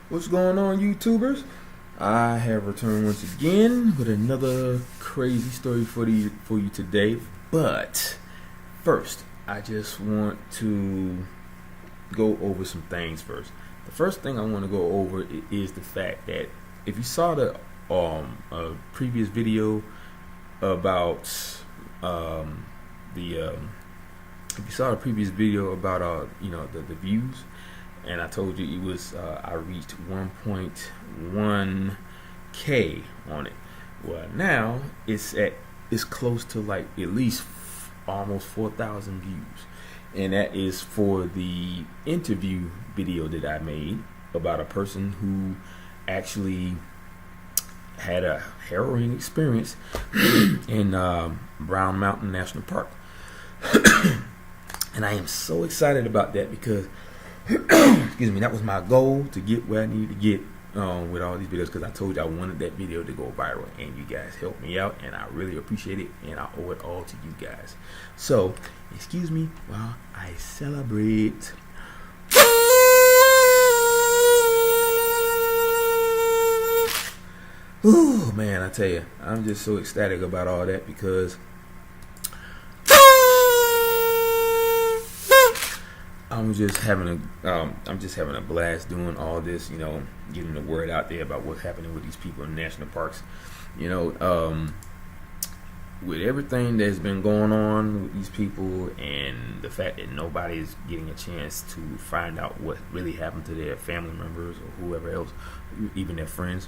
What's going on, YouTubers? I have returned once again with another crazy story for you today. But first, I just want to go over some things first. The first thing I want to go over is the fact that if you saw the previous video about if you saw the previous video about the views, and I told you it was I reached 1.1K on it. Well, now it's close to like at least almost 4,000 views, and that is for the interview video that I made about a person who actually had a harrowing experience in Brown Mountain National Park. And I am so excited about that because excuse me, that was my goal, to get where I needed to get with all these videos, because I told you I wanted that video to go viral, and you guys helped me out, and I really appreciate it, and I owe it all to you guys. So excuse me while I celebrate. Ooh, man, I tell you, I'm just so ecstatic about all that, because I'm just having a blast doing all this, getting the word out there about what's happening with these people in national parks. With everything that's been going on with these people, and the fact that nobody's getting a chance to find out what really happened to their family members or whoever else, even their friends,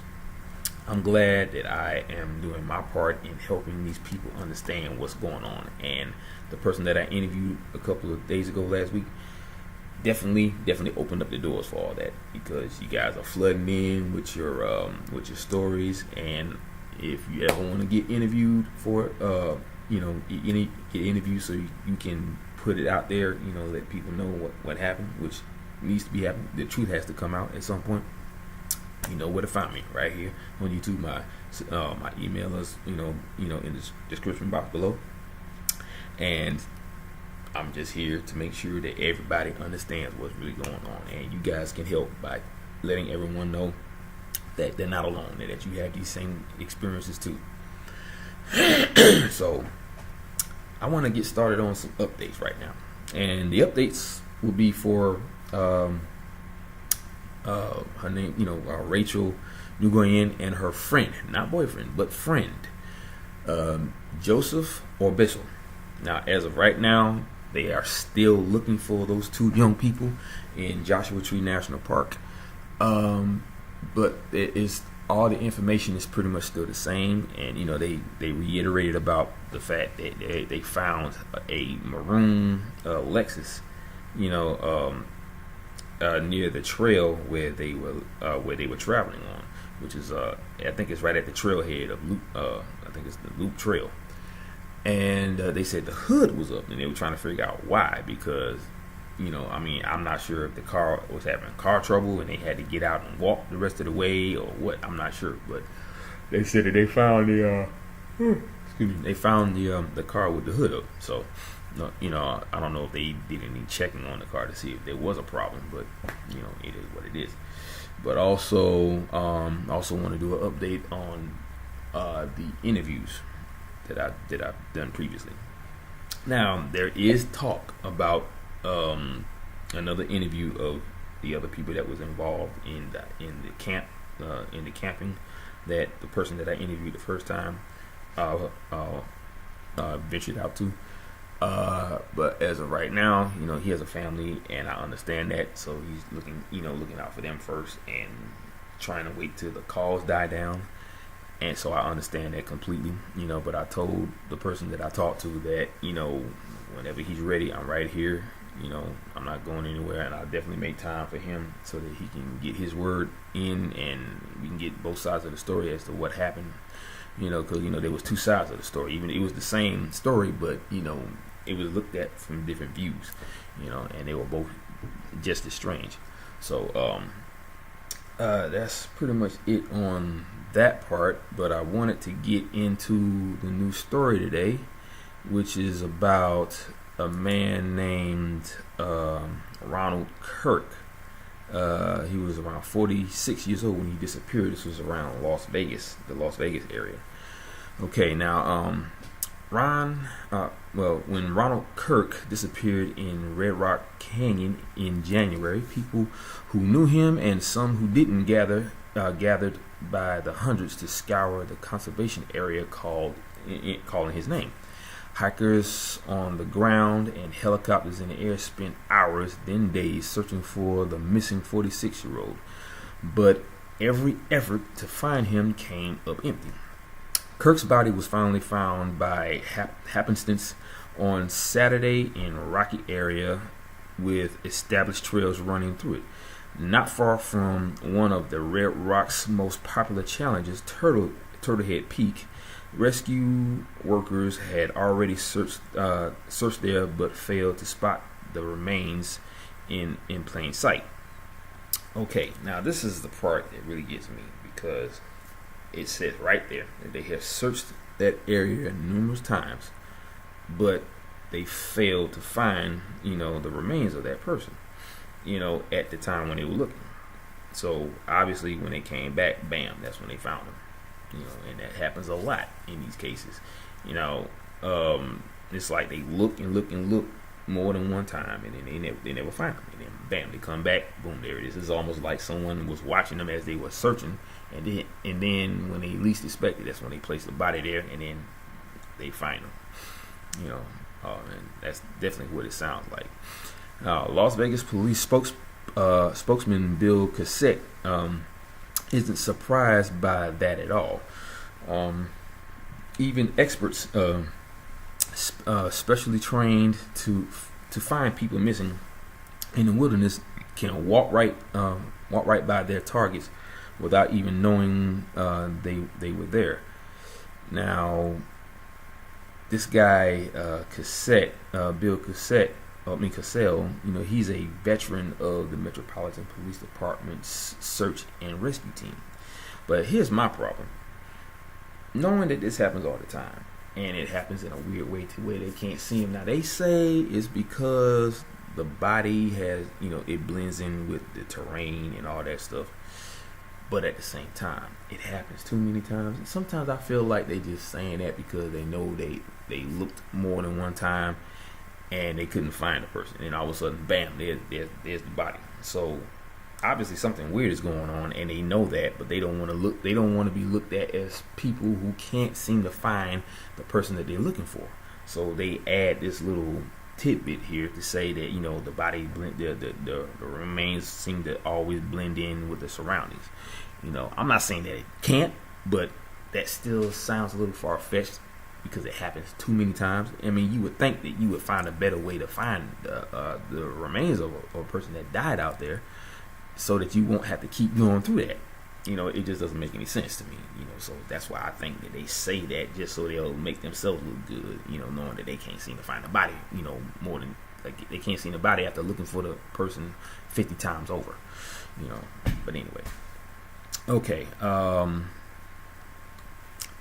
I'm glad that I am doing my part in helping these people understand what's going on. And the person that I interviewed a couple of days ago, last week, definitely opened up the doors for all that, because you guys are flooding in with your stories. And if you ever want to get interviewed for get interviewed so you can put it out there, let people know what happened, which needs to be happening. The truth has to come out at some point. You know where to find me, right here on YouTube. My email is in the description box below, and I'm just here to make sure that everybody understands what's really going on, and you guys can help by letting everyone know that they're not alone, and that you have these same experiences too. So I want to get started on some updates right now, and the updates will be for her name, Rachel Nguyen, and her friend, not boyfriend, but friend, Joseph or Bissell. Now, as of right now, they are still looking for those two young people in Joshua Tree National Park. But it is, all the information is pretty much still the same, and they reiterated about the fact that they found a maroon Lexus, near the trail where they were traveling on, which is I think it's right at the trailhead of Loop. I think it's the Loop Trail. And they said the hood was up, and they were trying to figure out why, because I'm not sure if the car was having car trouble and they had to get out and walk the rest of the way, or what. I'm not sure, but they said that they found the the car with the hood up. So I don't know if they did any checking on the car to see if there was a problem, but it is what it is. But also want to do an update on the interviews that I've done previously. Now, there is talk about another interview of the other people that was involved in the camping, that the person that I interviewed the first time ventured out to. But as of right now, he has a family, and I understand that, so he's looking out for them first, and trying to wait till the calls die down. And so I understand that completely, but I told the person that I talked to that, whenever he's ready, I'm right here. I'm not going anywhere, and I'll definitely make time for him so that he can get his word in, and we can get both sides of the story as to what happened. Because there was two sides of the story. Even it was the same story, but it was looked at from different views, and they were both just as strange. So that's pretty much it on that part. But I wanted to get into the new story today, which is about a man named Ronald Kirk. He was around 46 years old when he disappeared. This was around Las Vegas, the Las Vegas area. Okay, now when Ronald Kirk disappeared in Red Rock Canyon in January, people who knew him and some who didn't gathered by the hundreds to scour the conservation area calling his name. Hikers on the ground and helicopters in the air spent hours, then days, searching for the missing 46-year-old. But every effort to find him came up empty. Kirk's body was finally found by happenstance on Saturday in a rocky area with established trails running through it. Not far from one of the Red Rock's most popular challenges, Turtlehead Peak, rescue workers had already searched there but failed to spot the remains in plain sight. Okay, now this is the part that really gets me, because it says right there that they have searched that area numerous times, but they failed to find, the remains of that person, at the time when they were looking. So obviously when they came back, bam, that's when they found him. And that happens a lot in these cases. It's like they look and look and look more than one time, and then they never find them. And then bam, they come back, boom, there it is. It's almost like someone was watching them as they were searching, and then when they least expect it, that's when they place the body there, and then they find them. And that's definitely what it sounds like. Las Vegas police spokesman Bill Cassett isn't surprised by that at all. Even experts, specially trained to find people missing in the wilderness, can walk right by their targets without even knowing they were there. Now, this guy Bill Cassell, he's a veteran of the Metropolitan Police Department's search and rescue team. But here's my problem. Knowing that this happens all the time, and it happens in a weird way to where they can't see him. Now, they say it's because the body has, it blends in with the terrain and all that stuff. But at the same time, it happens too many times. And sometimes I feel like they just saying that because they know they looked more than one time and they couldn't find the person, and all of a sudden, bam, there's the body. So obviously something weird is going on, and they know that, but they don't want to look. They don't want to be looked at as people who can't seem to find the person that they're looking for. So they add this little tidbit here to say that the body the remains seem to always blend in with the surroundings. I'm not saying that it can't, but that still sounds a little far-fetched, because it happens too many times. I mean, you would think that you would find a better way to find the remains of a person that died out there, so that you won't have to keep going through that. It just doesn't make any sense to me. So that's why I think that they say that, just so they'll make themselves look good. Knowing that they can't seem to find the body. More than like they can't see the body after looking for the person 50 times over. But anyway, okay.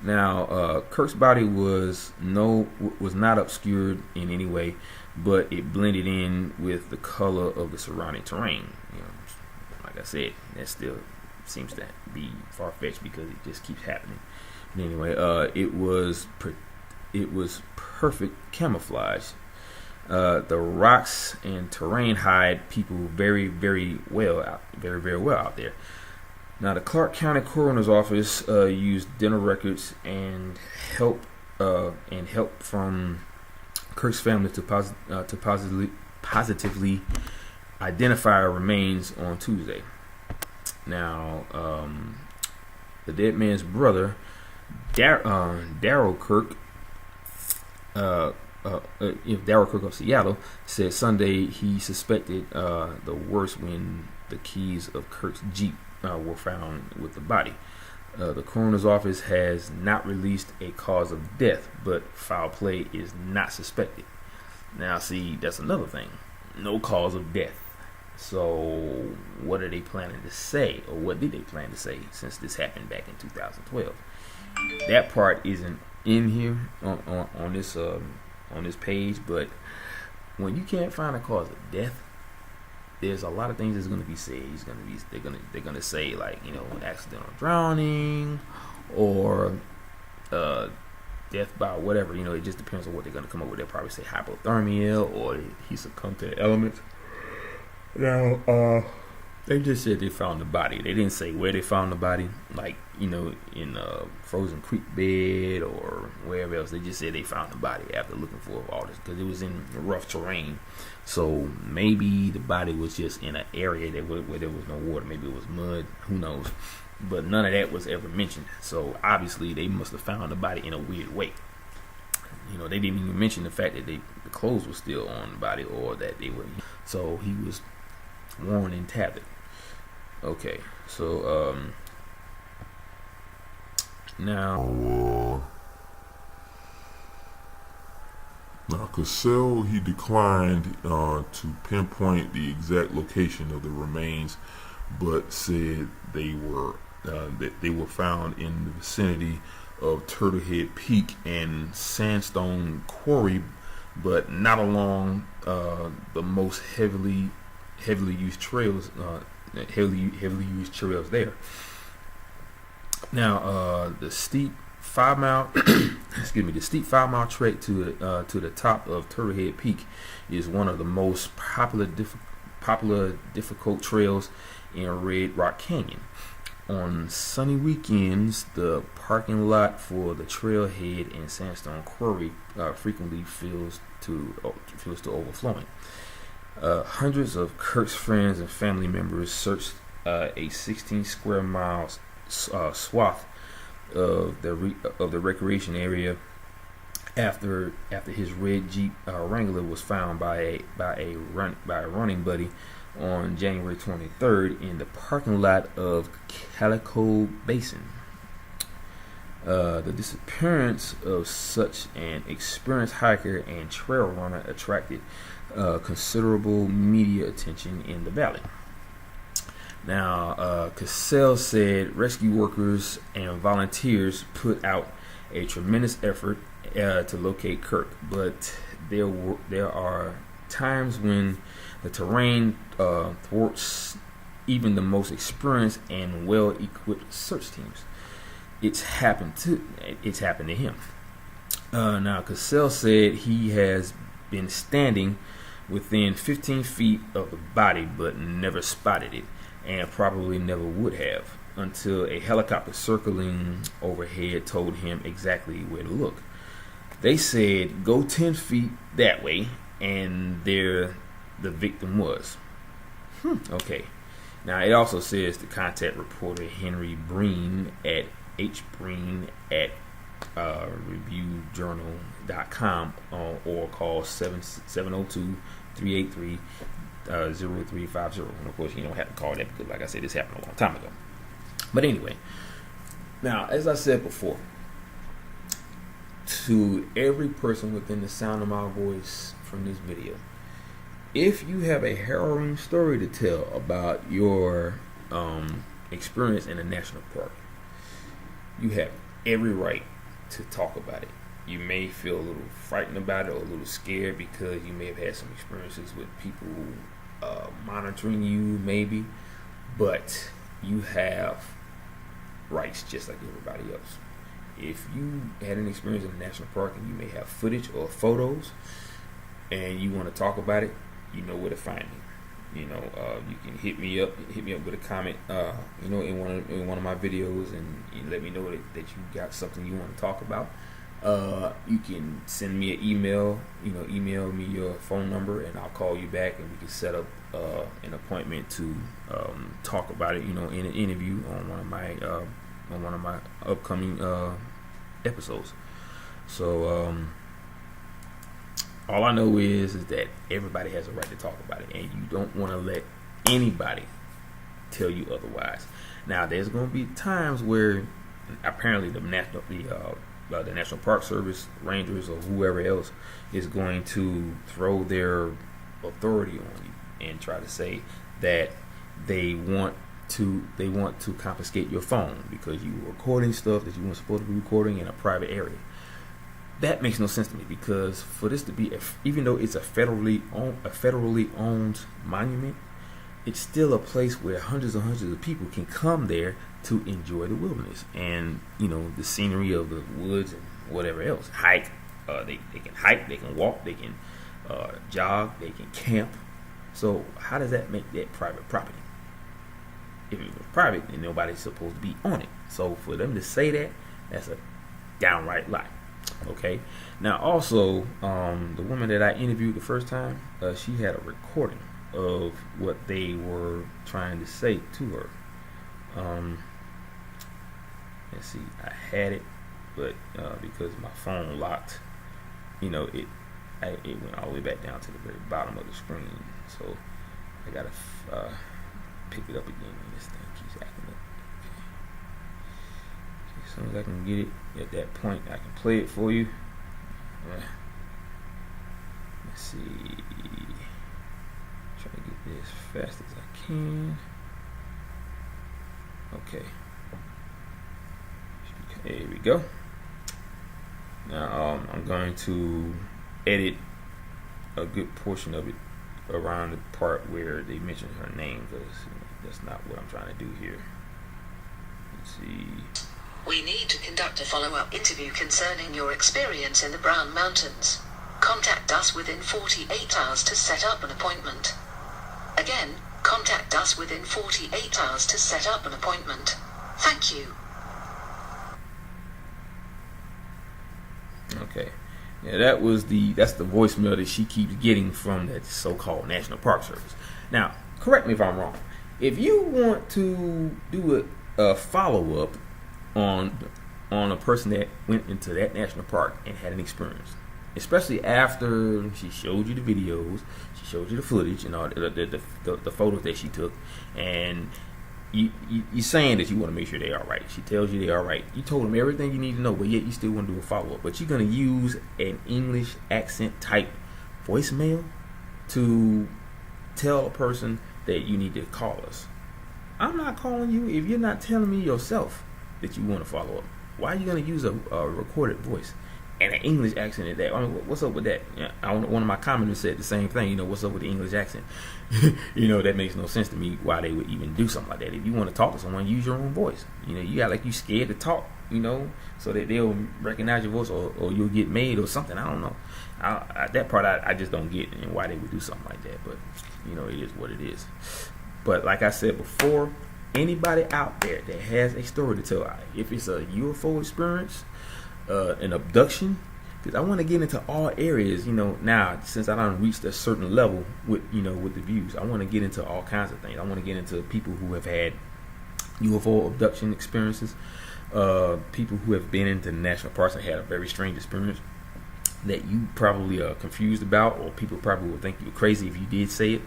Now, Kirk's body was not obscured in any way, but it blended in with the color of the surrounding terrain. Like I said, that still seems to be far-fetched because it just keeps happening. But anyway, it was perfect camouflage. The rocks and terrain hide people very, very well out there. Now, the Clark County Coroner's Office used dental records and help from Kirk's family to positively identify remains on Tuesday. Now, the dead man's brother, Daryl Kirk, Daryl Kirk of Seattle, said Sunday he suspected the worst when the keys of Kirk's Jeep were found with the body. The coroner's office has not released a cause of death, but foul play is not suspected. Now, see, that's another thing. No cause of death. So, what are they planning to say, or what did they plan to say since this happened back in 2012? That part isn't in here on this page, but when you can't find a cause of death, there's a lot of things that's going to be said. They're gonna say, like, accidental drowning or death by whatever. It just depends on what they're going to come up with. They'll probably say hypothermia or he succumbed to the elements. Now, they just said they found the body. They didn't say where they found the body, like, in a frozen creek bed or wherever else. They just said they found the body after looking for all this, because it was in rough terrain. So maybe the body was just in an area where there was no water. Maybe it was mud. Who knows? But none of that was ever mentioned. So obviously they must have found the body in a weird way. They didn't even mention the fact that the clothes were still on the body, or that they were. So he was worn and tattered. Okay, so now Cassell, he declined to pinpoint the exact location of the remains, but said they were found in the vicinity of Turtlehead Peak and Sandstone Quarry, but not along the most heavily used trails. Heavily used trails there. Now, the steep 5-mile trek to the top of Turtlehead Peak is one of the most popular difficult trails in Red Rock Canyon. On sunny weekends, the parking lot for the trailhead and Sandstone Quarry frequently fills to overflowing. Hundreds of Kirk's friends and family members searched a 16 square miles swath of the recreation area after his red Jeep Wrangler was found by a running buddy on January 23rd in the parking lot of Calico Basin. The disappearance of such an experienced hiker and trail runner attracted considerable media attention in the valley. Now, Cassell said rescue workers and volunteers put out a tremendous effort to locate Kirk, but there are times when the terrain thwarts even the most experienced and well-equipped search teams. It's happened to him. Now, Cassell said he has been standing within 15 feet of the body but never spotted it, and probably never would have until a helicopter circling overhead told him exactly where to look. They said, go 10 feet that way, and there the victim was. Okay. Now, it also says to contact reporter Henry Breen at reviewjournal.com or call 702-383-0350. And of course, you don't have to call that because, like I said, this happened a long time ago. But anyway, now, as I said before, to every person within the sound of my voice from this video, if you have a harrowing story to tell about your experience in a national park, you have every right to talk about it. You may feel a little frightened about it or a little scared because you may have had some experiences with people monitoring you, maybe, but you have rights just like everybody else. If you had an experience in a national park and you may have footage or photos and you want to talk about it, you know where to find me. You can hit me up with a comment, in one of my videos, and you let me know that you got something you want to talk about. You can send me an email, email me your phone number, and I'll call you back, and we can set up an appointment to talk about it, in an interview on one of my upcoming episodes. So all I know is that everybody has a right to talk about it, and you don't want to let anybody tell you otherwise. Now, there's going to be times where apparently the National Park Service, rangers, or whoever else is going to throw their authority on you and try to say that they want to confiscate your phone because you were recording stuff that you weren't supposed to be recording in a private area. That makes no sense to me, because for this to be, even though it's a federally owned monument, it's still a place where hundreds and hundreds of people can come there to enjoy the wilderness and, you know, the scenery of the woods and whatever else. Hike. They can hike, they can walk, they can jog, they can camp. So how does that make that private property? If it was private, then nobody's supposed to be on it. So for them to say that, that's a downright lie. Okay. Now also, the woman that I interviewed the first time, she had a recording of what they were trying to say to her. Let's see, I had it, but because my phone locked, you know, it went all the way back down to the very bottom of the screen. So I gotta pick it up again. This thing keeps acting up. Okay. As soon as I can get it at that point, I can play it for you. Let's see. Try to get this as fast as I can. Okay. There we go. Now I'm going to edit a good portion of it around the part where they mention her name, because that's not what I'm trying to do here. Let's see. We need to conduct a follow-up interview concerning your experience in the Brown Mountains. Contact us within 48 hours to set up an appointment. Again, contact us within 48 hours to set up an appointment. Thank you. Okay. Yeah, that's the voicemail that she keeps getting from that so-called National Park Service. Now, correct me if I'm wrong. If you want to do a follow-up on a person that went into that national park and had an experience, especially after she showed you the videos, she showed you the footage and all the photos that she took, and you're saying that you want to make sure they're all right. She tells you they're all right. You told them everything you need to know, but yet you still want to do a follow-up. But you're going to use an English accent type voicemail to tell a person that you need to call us. I'm not calling you if you're not telling me yourself that you want to follow up. Why are you going to use a recorded voice and an English accent at that? I mean, what's up with that? One of my commenters said the same thing. You know, what's up with the English accent? You know, that makes no sense to me why they would even do something like that. If you want to talk to someone, use your own voice. You know, you got like you scared to talk, you know, so that they'll recognize your voice, or you'll get made or something. I don't know. That part I just don't get, and why they would do something like that. But, you know, it is what it is. But like I said before, anybody out there that has a story to tell, if it's a UFO experience, an abduction, because I want to get into all areas, you know, now since I done reached a certain level with, you know, with the views, I want to get into all kinds of things. I want to get into people who have had UFO abduction experiences, people who have been into national parks and had a very strange experience that you probably are confused about, or people probably will think you're crazy if you did say it.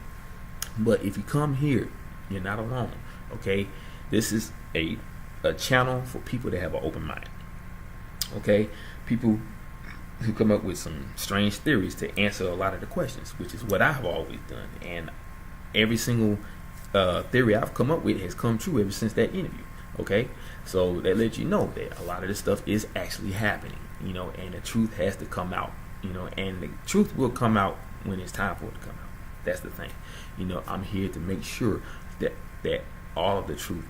But if you come here, you're not alone. Okay, this is a channel for people that have an open mind. Okay, people who come up with some strange theories to answer a lot of the questions, which is what I've always done, and every single theory I've come up with has come true ever since that interview. Okay, so that lets you know that a lot of this stuff is actually happening, you know, and the truth has to come out, you know, and the truth will come out when it's time for it to come out. That's the thing. You know, I'm here to make sure that all of the truth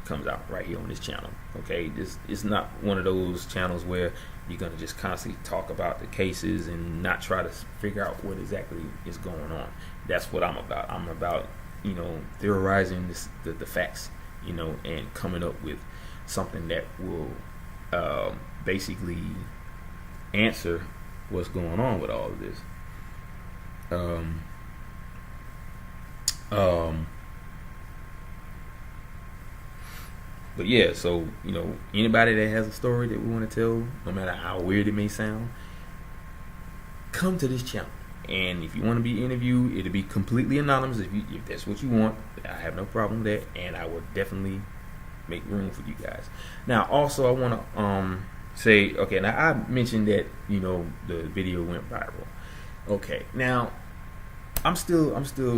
comes out right here on this channel. Okay, it's not one of those channels where you're gonna just constantly talk about the cases and not try to figure out what exactly is going on. That's what I'm about. I'm about, you know, theorizing the facts, you know, and coming up with something that will basically answer what's going on with all of this. But yeah, so, you know, anybody that has a story that we want to tell, no matter how weird it may sound, come to this channel. And if you want to be interviewed, it'll be completely anonymous. If that's what you want, I have no problem with that, and I will definitely make room for you guys. Now, also, I want to say, okay, now I mentioned that, you know, the video went viral. Okay, now I'm still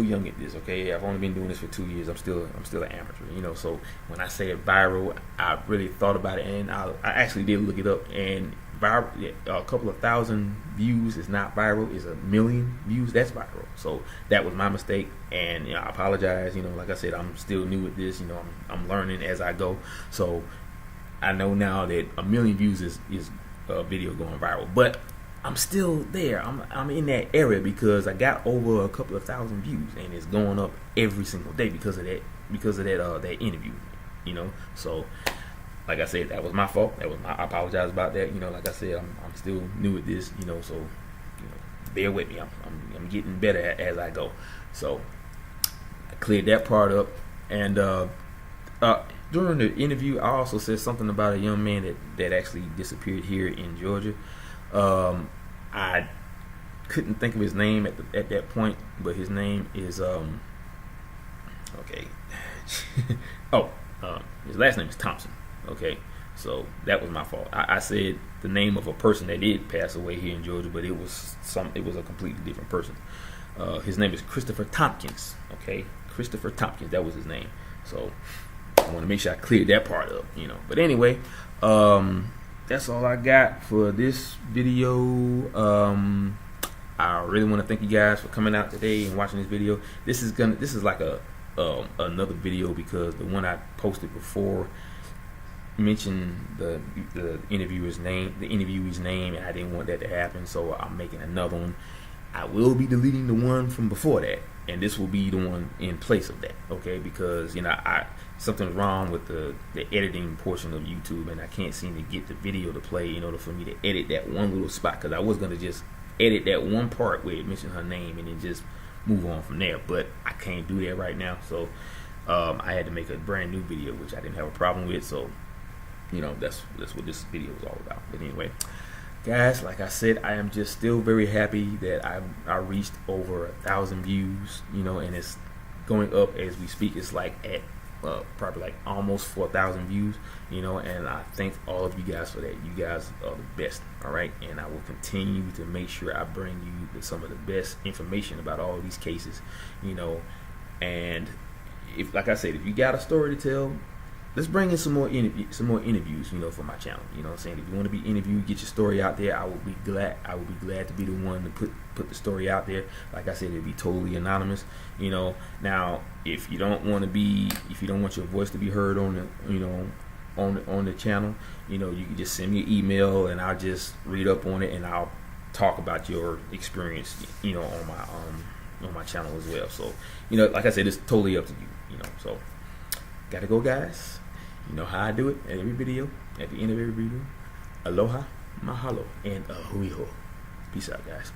young at this. Okay, I've only been doing this for 2 years. I'm still an amateur, you know. So when I say it viral, I really thought about it, and I actually did look it up. And viral. A couple of thousand views is not viral. Is a million views, that's viral. So that was my mistake, and I apologize. Like I said, I'm still new at this. I'm learning as I go. So I know now that a million views is a video going viral, but I'm still there. I'm in that area because I got over a couple of thousand views, and it's going up every single day because of that interview. So like I said, that was my fault. I apologize about that. Like I said, I'm still new at this. So bear with me. I'm getting better as I go. So I cleared that part up, and during the interview, I also said something about a young man that actually disappeared here in Georgia. I couldn't think of his name at that point, but his name is okay. His last name is Thompson. Okay, so that was my fault. I said the name of a person that did pass away here in Georgia, but it was a completely different person. His name is Christopher Tompkins. Okay, Christopher Tompkins. That was his name. So I want to make sure I cleared that part up. But anyway, that's all I got for this video. I really want to thank you guys for coming out today and watching this video. This is like another video because the one I posted before mentioned the interviewer's name, and I didn't want that to happen, so I'm making another one. I will be deleting the one from before that, and this will be the one in place of that. Okay, because something's wrong with the editing portion of YouTube, and I can't seem to get the video to play in order for me to edit that one little spot, because I was going to just edit that one part where it mentioned her name and then just move on from there, but I can't do that right now. So I had to make a brand new video, which I didn't have a problem with. So that's what this video is all about. But anyway, guys, like I said, I am just still very happy that I reached over 1,000 views, and it's going up as we speak. It's like at probably like almost 4,000 views, and I thank all of you guys for that. You guys are the best. All right, and I will continue to make sure I bring you some of the best information about all of these cases, and if, like I said, if you got a story to tell, let's bring in some more interviews, for my channel. What I'm saying? If you want to be interviewed, get your story out there. I would be glad to be the one to put the story out there. Like I said, it'd be totally anonymous. Now if you don't want your voice to be heard on the on the channel, you can just send me an email and I'll just read up on it and I'll talk about your experience, on my channel as well. So, like I said, it's totally up to you. So gotta go, guys. You know how I do it at every video, at the end of every video. Aloha, mahalo, and ahuiho. Peace out, guys.